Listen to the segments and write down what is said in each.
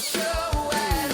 show and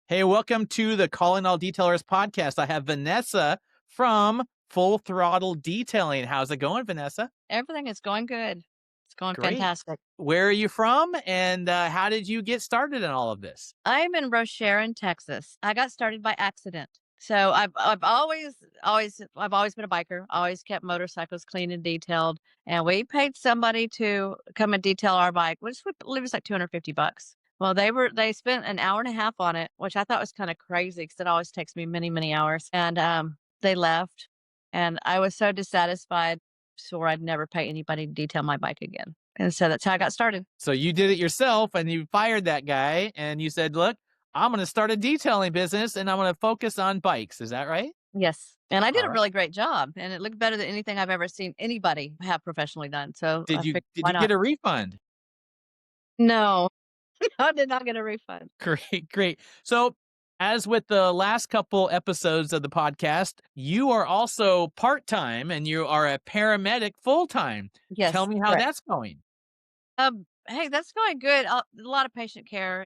Hey, welcome to the Calling All Detailers podcast. I have Vanessa from Full Throttle Detailing. How's it going, Vanessa? Everything is going good. It's going Great. fantastic. Where are you from, and how did you get started in all of this? I'm in Rosharon, Texas. I got started by accident. So I've always been a biker. Always kept motorcycles clean and detailed. And we paid somebody to come and detail our bike, which would it was like $250. Well, they spent an hour and a half on it, which I thought was kind of crazy because it always takes me many, many hours. And they left, and I was so dissatisfied, swore I'd never pay anybody to detail my bike again. And so that's how I got started. So you did it yourself, and you fired that guy, and you said, look, I'm going to start a detailing business, and I'm going to focus on bikes. Is that right? Yes, and I did All a right. really great job, and it looked better than anything I've ever seen anybody have professionally done, so I Did you figured, did why you not? get a refund? No, I did not get a refund. Great, great. So, as with the last couple episodes of the podcast, you are also part-time and you are a paramedic full-time. Tell Yes, me how correct. that's going. Hey, that's going good. A lot of patient care.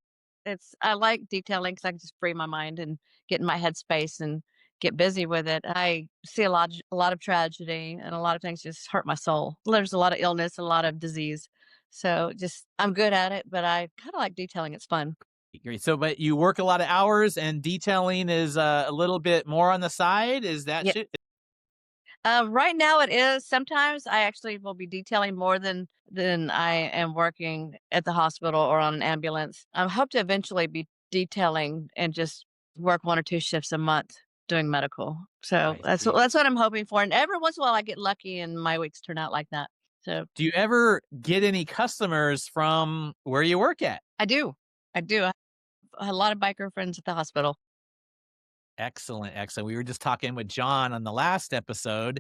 I like detailing because I can just free my mind and get in my headspace and get busy with it. I see a lot of tragedy, and a lot of things just hurt my soul. There's a lot of illness, a lot of disease. So just I'm good at it, but I kind of like detailing. It's fun. Great. So, but you work a lot of hours and detailing is a little bit more on the side. Is that Yeah. shit? Right now it is. Sometimes I actually will be detailing more than I am working at the hospital or on an ambulance. I hope to eventually be detailing and just work 1 or 2 shifts a month doing medical. So I that's see. that's what I'm hoping for. And every once in a while I get lucky and my weeks turn out like that. So Do you ever get any customers from where you work at? I do. I do. I have a lot of biker friends at the hospital. Excellent, excellent. We were just talking with John on the last episode,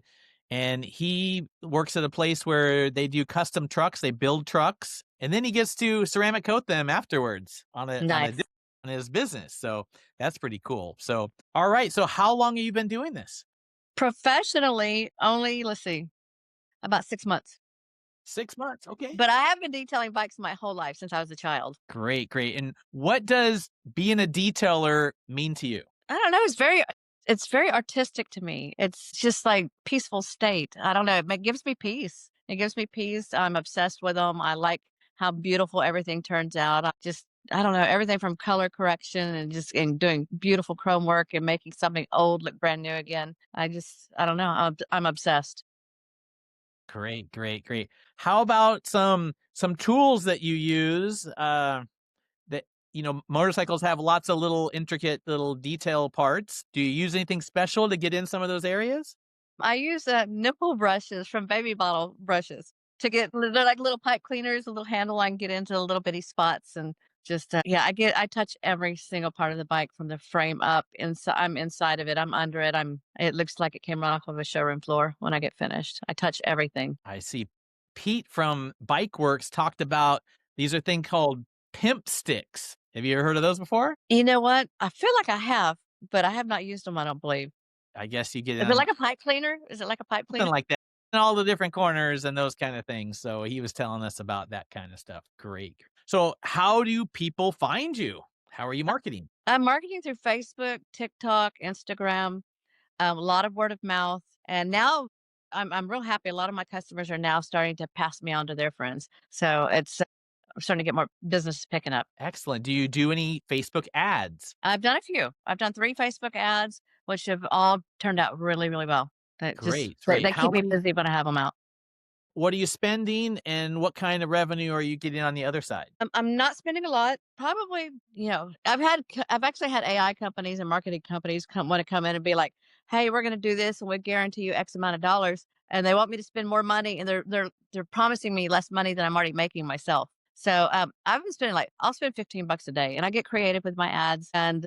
and he works at a place where they do custom trucks. They build trucks, and then he gets to ceramic coat them afterwards Nice. on his business. So that's pretty cool. So, all right. So, how long have you been doing this? Professionally, only let's see, about 6 months. 6 months. Okay. But I have been detailing bikes my whole life since I was a child. Great, great. And what does being a detailer mean to you? I don't know, it's very artistic to me. It's just like peaceful state. I don't know, it gives me peace. It gives me peace. I'm obsessed with them. I like how beautiful everything turns out. I don't know, everything from color correction and doing beautiful chrome work and making something old look brand new again. I don't know. I'm obsessed. Great, great, great. How about some tools that you use? That motorcycles have lots of little intricate little detail parts. Do you use anything special to get in some of those areas? I use nipple brushes from baby bottle brushes to they're like little pipe cleaners, a little handle I can get into the little bitty spots and just yeah, I touch every single part of the bike from the frame up. Inside, I'm inside of it. I'm under it. It looks like it came right off of a showroom floor when I get finished. I touch everything. I see. Pete from Bike Works talked about these are thing called pimp sticks. Have you ever heard of those before? You know what? I feel like I have, but I have not used them. I don't believe. I guess you get Is it them like a pipe cleaner? Is it like a pipe something cleaner? like that in all the different corners and those kind of things. So he was telling us about that kind of stuff. Great. So how do people find you? How are you marketing? I'm marketing through Facebook, TikTok, Instagram. A lot of word of mouth, and now I'm real happy. A lot of my customers are now starting to pass me on to their friends, so I'm starting to get more business picking up. Excellent. Do you do any Facebook ads? I've done a few. I've done 3 Facebook ads, which have all turned out really, really well. Great, great. They How keep me many busy when I have them out. What are you spending and what kind of revenue are you getting on the other side? I'm not spending a lot. Probably, I've actually had AI companies and marketing companies want to come in and be like, "Hey, we're going to do this, and we guarantee you X amount of dollars," and they want me to spend more money, and they're promising me less money than I'm already making myself. So I've been spending I'll spend $15 a day, and I get creative with my ads, and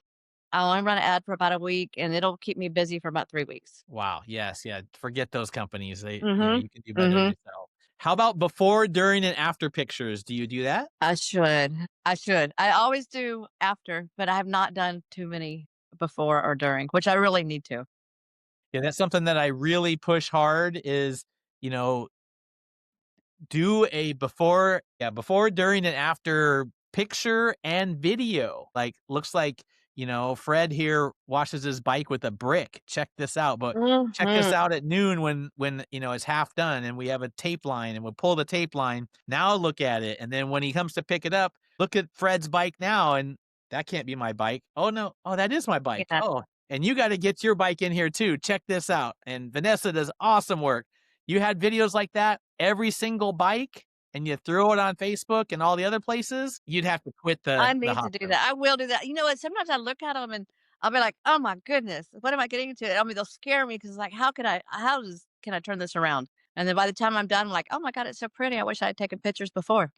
I'll only run an ad for about a week, and it'll keep me busy for about 3 weeks. Wow. Yes. Yeah. Forget those companies. Mm-hmm. You can do better Mm-hmm. yourself. How about before, during, and after pictures? Do you do that? I should. I should. I always do after, but I have not done too many before or during, which I really need to. Yeah, that's something that I really push hard is, you know, do a before, during, and after picture and video. Like, looks like, Fred here washes his bike with a brick. Check this out. But check this Mhm. out at noon when it's half done and we have a tape line and we'll pull the tape line. Now look at it. And then when he comes to pick it up, look at Fred's bike now. And that can't be my bike. Oh no. Oh, that is my bike. Yeah. Oh, and you got to get your bike in here too. Check this out. And Vanessa does awesome work. You had videos like that, every single bike, and you throw it on Facebook and all the other places, you'd have to quit I the need to do hospital. that. I will do that. You know what? Sometimes I look at them and I'll be like, "Oh my goodness, what am I getting into?" I mean, they'll scare me because like, can I turn this around? And then by the time I'm done, I'm like, "Oh my god, it's so pretty. I wish I had taken pictures before."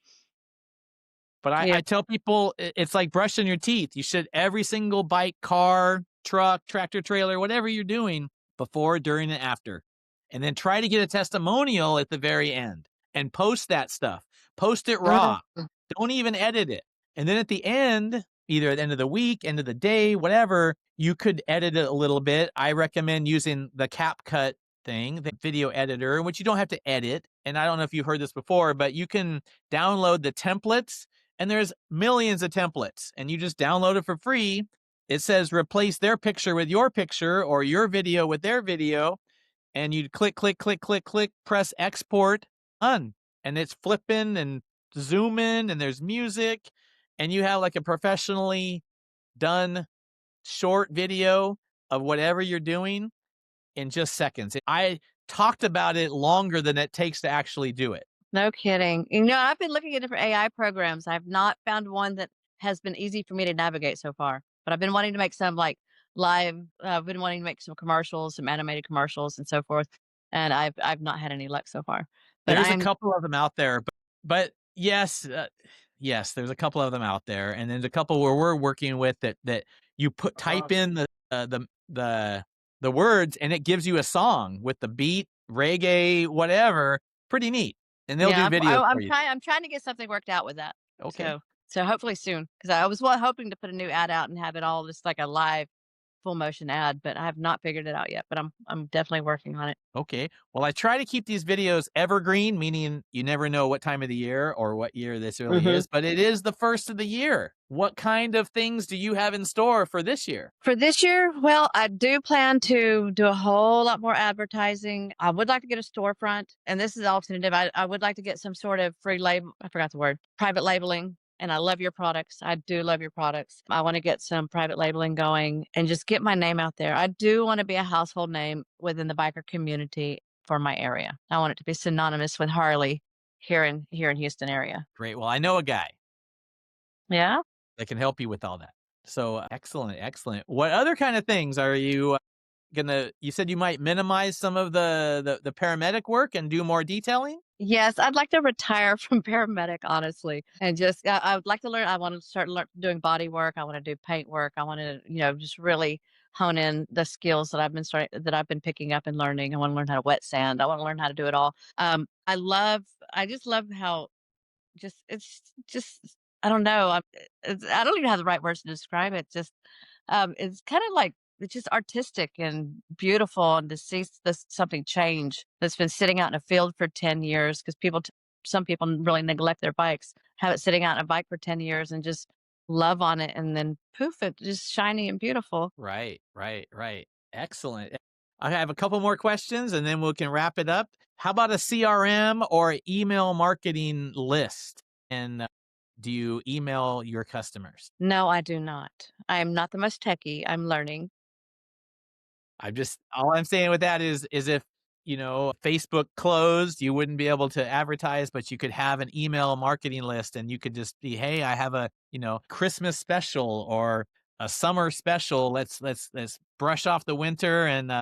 But Yeah. I tell people it's like brushing your teeth. You should every single bike, car, truck, tractor trailer, whatever you're doing, before, during, and after. And then try to get a testimonial at the very end and post that stuff. Post it raw. Mhm. Don't even edit it. And then at the end, either at the end of the week, end of the day, whatever, you could edit it a little bit. I recommend using the CapCut thing, the video editor, which you don't have to edit. And I don't know if you've heard this before, but you can download the templates, and there's millions of templates, and you just download it for free. It says replace their picture with your picture or your video with their video, and you click, click, click, click, click, press export, done. And it's flipping and zooming, and there's music, and you have like a professionally done short video of whatever you're doing in just seconds. I talked about it longer than it takes to actually do it. No kidding. You know, I've been looking at different AI programs. I've not found one that has been easy for me to navigate so far. But I've been wanting to make some like live. I've been wanting to make some commercials, some animated commercials, and so forth. And I've not had any luck so far. But There's a I'm couple of them out there, but yes, yes, there's a couple of them out there, and there's a couple where we're working with that you type in the words, and it gives you a song with the beat, reggae, whatever. Pretty neat, and they'll do yeah. videos for you too. I'm trying to get something worked out with that. Okay. So hopefully soon because I was hoping to put a new ad out and have it all just like a live full motion ad, but I have not figured it out yet. But I'm definitely working on it. Okay. Well, I try to keep these videos evergreen, meaning you never know what time of the year or what year this really Mhm. is, but it is the first of the year. What kind of things do you have in store for this year? For this year, well, I do plan to do a whole lot more advertising. I would like to get a storefront, and this is alternative. I would like to get some sort of free label. I forgot the word, private labeling. And I love your products. I do love your products. I want to get some private labeling going and just get my name out there. I do want to be a household name within the biker community for my area. I want it to be synonymous with Harley here in Houston area. Great. Well, I know a guy Yeah. that can help you with all that. So excellent, excellent. What other kind of things are you you said you might minimize some of the paramedic work and do more detailing? Yes, I'd like to retire from paramedic, honestly, and just I would like to learn. I want to start doing body work. I want to do paint work. I want to, just really hone in the skills that I've been picking up and learning. I want to learn how to wet sand. I want to learn how to do it all. I just love how it's just I don't know. I don't even have the right words to describe it. Just it's kind of like it's just artistic and beautiful, and to see this something change that's been sitting out in a field for 10 years because some people really neglect their bikes, have it sitting out in a bike for 10 years and just love on it, and then poof, it just shiny and beautiful. Right, right, right. Excellent. I have a couple more questions and then we can wrap it up. How about a CRM or email marketing list? And do you email your customers? No, I do not. I am not the most techie. I'm learning. I'm just all I'm saying with that is if, Facebook closed, you wouldn't be able to advertise, but you could have an email marketing list and you could just be, "Hey, I have a, Christmas special or a summer special. Let's brush off the winter and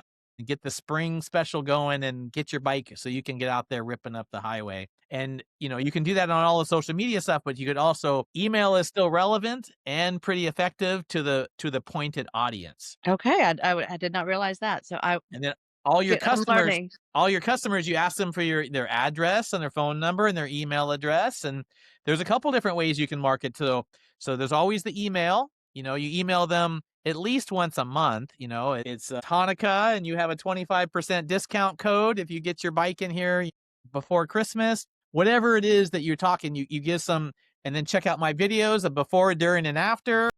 get the spring special going and get your bike so you can get out there ripping up the highway." And, you can do that on all the social media stuff, but you could also email is still relevant and pretty effective to the pointed audience. Okay, I did not realize that. So And then all your I'm customers learning. all your customers, you ask them for their address and their phone number and their email address, and there's a couple different ways you can market. So there's always the email, you email them, at least once a month. You know, it's Hanukkah, and you have a 25% discount code if you get your bike in here before Christmas. Whatever it is that you're talking, you give some, and then check out my videos of before, during, and after,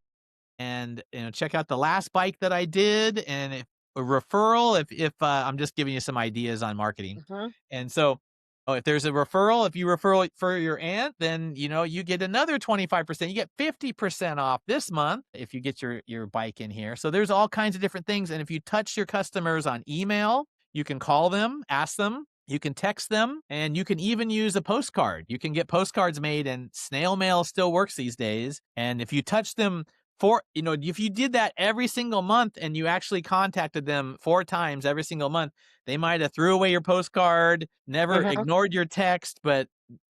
and check out the last bike that I did, and if a referral, if I'm just giving you some ideas on marketing. Mhm. And so, oh, if there's a referral, if you refer for your aunt, then you get another 25%. You get 50% off this month if you get your bike in here. So there's all kinds of different things. And if you touch your customers on email, you can call them, ask them, you can text them, and you can even use a postcard. You can get postcards made, and snail mail still works these days. And if you touch them if you did that every single month and you actually contacted them 4 times every single month, they might have threw away your postcard, never Mhm. ignored your text, but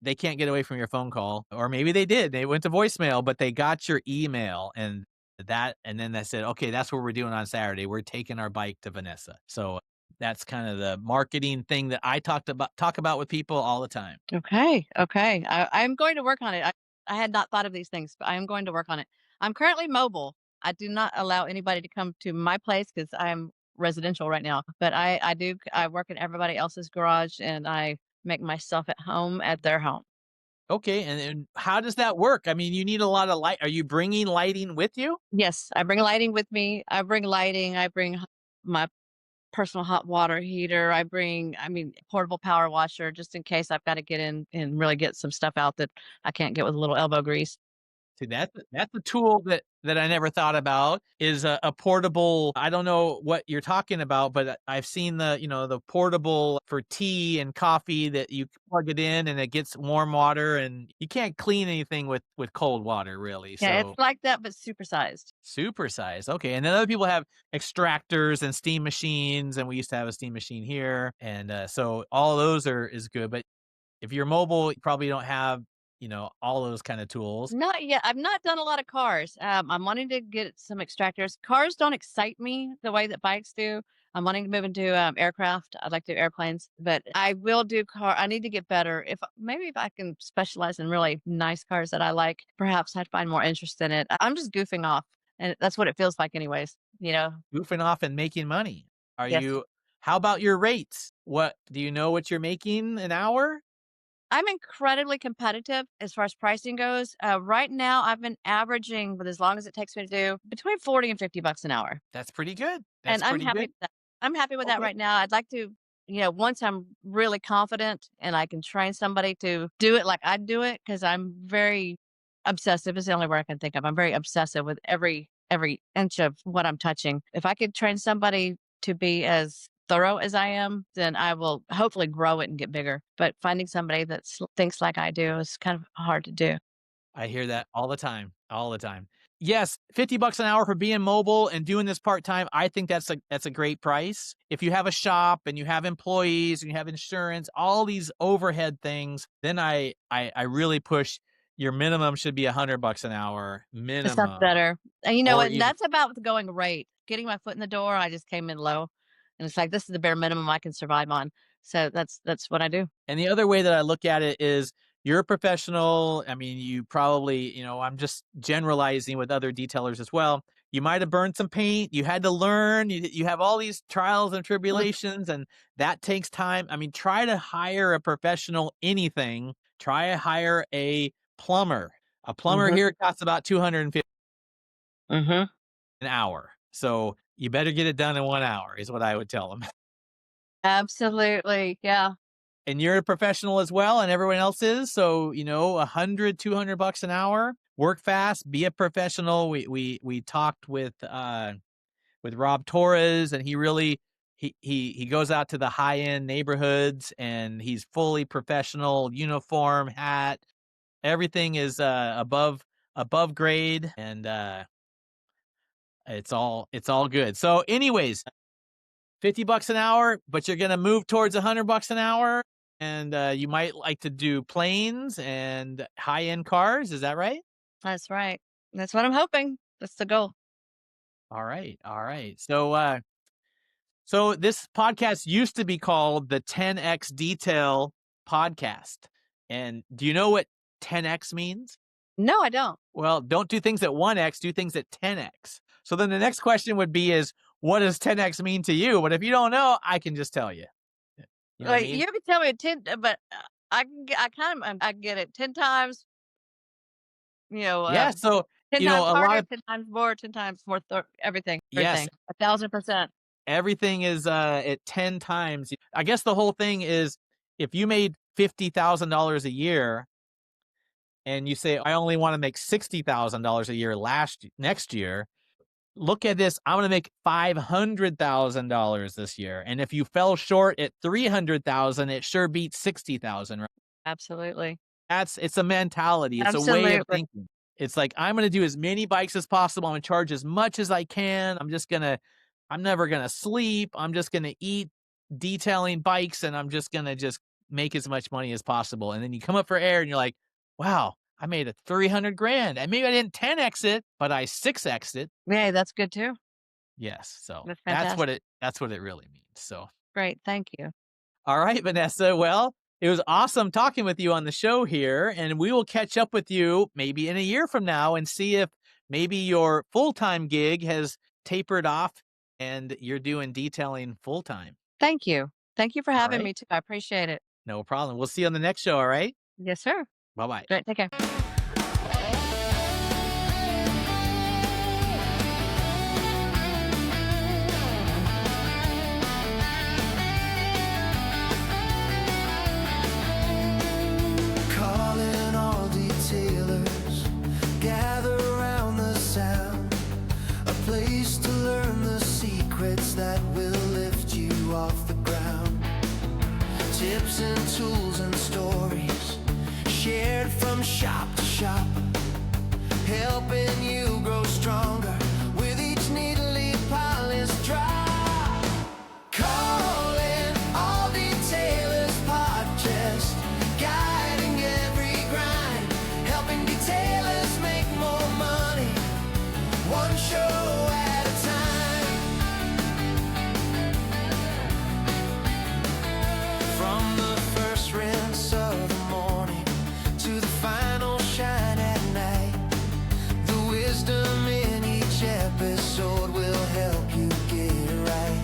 they can't get away from your phone call. Or maybe they did. They went to voicemail, but they got your email, and then they said, okay, that's what we're doing on Saturday. We're taking our bike to Vanessa. So that's kind of the marketing thing that I talk about with people all the time. Okay, okay. I'm going to work on it. I had not thought of these things, but I am going to work on it. I'm currently mobile. I do not allow anybody to come to my place because I'm residential right now. But I work in everybody else's garage and I make myself at home at their home. Okay, and how does that work? I mean, you need a lot of light. Are you bringing lighting with you? Yes, I bring lighting with me. I bring lighting. I bring my personal hot water heater. I mean, portable power washer just in case I've got to get in and really get some stuff out that I can't get with a little elbow grease. See, that's a tool that I never thought about, is a portable. I don't know what you're talking about, but I've seen the portable for tea and coffee that you plug it in and it gets warm water, and you can't clean anything with cold water really. Yeah, it's So like that, but supersized. super size. Okay. And then other people have extractors and steam machines, and we used to have a steam machine here. And so all of those is good. But if you're mobile, you probably don't have, all those kind of tools. Not yet. I've not done a lot of cars. I'm wanting to get some extractors. Cars don't excite me the way that bikes do. I'm wanting to move into aircraft. I'd like to do airplanes, but I will do car. I need to get better. If I can specialize in really nice cars that I like, perhaps I'd find more interest in it. I'm just goofing off, and that's what it feels like, anyways. You know? Goofing off and making money. Are Yes. you How about your rates? What do you know what you're making an hour? I'm incredibly competitive as far as pricing goes. Right now, I've been averaging, with as long as it takes me to do, between 40 and $50 an hour. That's pretty good. That's And I'm pretty happy good. with that. I'm happy with that Okay. right now. I'd like to, once I'm really confident and I can train somebody to do it like I do it, because I'm very obsessive is the only word I can think of. I'm very obsessive with every inch of what I'm touching. If I could train somebody to be as thorough as I am, then I will hopefully grow it and get bigger. But finding somebody that thinks like I do is kind of hard to do. I hear that all the time, all the time. Yes, $50 an hour for being mobile and doing this part-time, I think that's a great price. If you have a shop and you have employees and you have insurance, all these overhead things, then I really push your minimum should be $100 an hour, It sounds minimum, better. And you know or what? And even. that's about the going rate. Getting my foot in the door, I just came in low. And it's like this is the bare minimum I can survive on. So that's what I do. And the other way that I look at it is you're a professional. I mean, you probably, I'm just generalizing with other detailers as well. You might have burned some paint. You had to learn. You have all these trials and Mm, tribulations, and that takes time. I mean, try to hire a professional anything. Try to hire a plumber. A plumber mhm. here costs about 250 Mhm. an hour. So you better get it done in 1 hour, is what I would tell them. Absolutely. Yeah. And you're a professional as well, and everyone else is. So, 100, $200 an hour, work fast, be a professional. We talked with Rob Torres, and he really, he goes out to the high end neighborhoods, and he's fully professional, uniform, hat, everything is, above grade, and, it's all good. So anyways, $50 an hour, but you're gonna move towards $100 an hour, and, you might like to do planes and high-end cars, is that right? That's right. That's what I'm hoping. That's the goal. Alright, alright. So this podcast used to be called the 10X Detail Podcast, and do you know what 10X means? No, I don't. Well, don't do things at 1X, do things at 10X. So then the next question would be is, what does 10x mean to you? But if you don't know, I can just tell you. You know what I Like, mean? you can tell me 10, but I kind of I get it 10 times, you know, Yeah. So, 10 you know, times a lot harder, of 10 times more, 10 times more, everything, yes, everything, 1,000%. everything is at 10 times. I guess the whole thing is if you made $50,000 a year and you say, I only want to make $60,000 a year next year, look at this. I'm going to make $500,000 this year. And if you fell short at 300,000, it sure beats 60,000, right? Absolutely. It's a mentality. It's a way of Absolutely. thinking. It's like, I'm going to do as many bikes as possible. I'm going to charge as much as I can. I'm never going to sleep. I'm just going to eat detailing bikes and I'm just going to just make as much money as possible. And then you come up for air and you're like, wow, I made a 300 grand and maybe I didn't 10x it, but I 6x it. Yeah, that's good too. Yes. So That's fantastic. that's what it really means. So, Great. Thank you. all right, Vanessa. Well, it was awesome talking with you on the show here, and we will catch up with you maybe in a year from now and see if maybe your full-time gig has tapered off and you're doing detailing full-time. Thank you. Thank you for All having right? me too. I appreciate it. No problem. We'll see you on the next show, all right? Yes, sir. Bye-bye. Great. Take care. Calling all detailers, gather around the sound, a place to learn the secrets that will lift you off the ground. Tips and tools and stories shared from shop to shop, helping you grow stronger with each neatly polished drop. Calling all detailers podcast, guiding every grind, helping detailers make more money, one show at a time. From the first rinse of the morning to the final shine at night, the wisdom in each episode will help you get it right.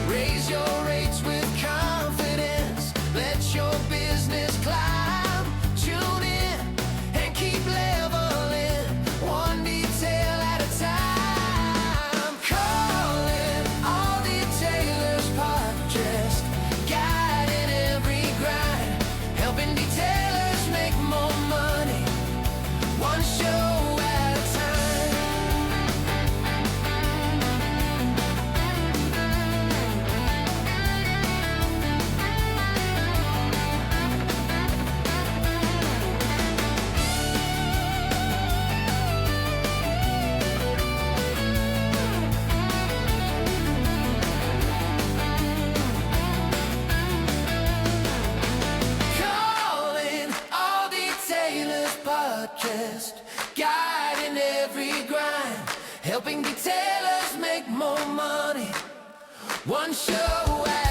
Raise your rates with confidence, let your business climb. Tune in and keep leveling, one detail at a time. Calling all detailers podcast, guiding every grind, helping detailers make more money, one show at a time. Calling all detailers podcast, guiding every grind, helping detailers make more money, one show at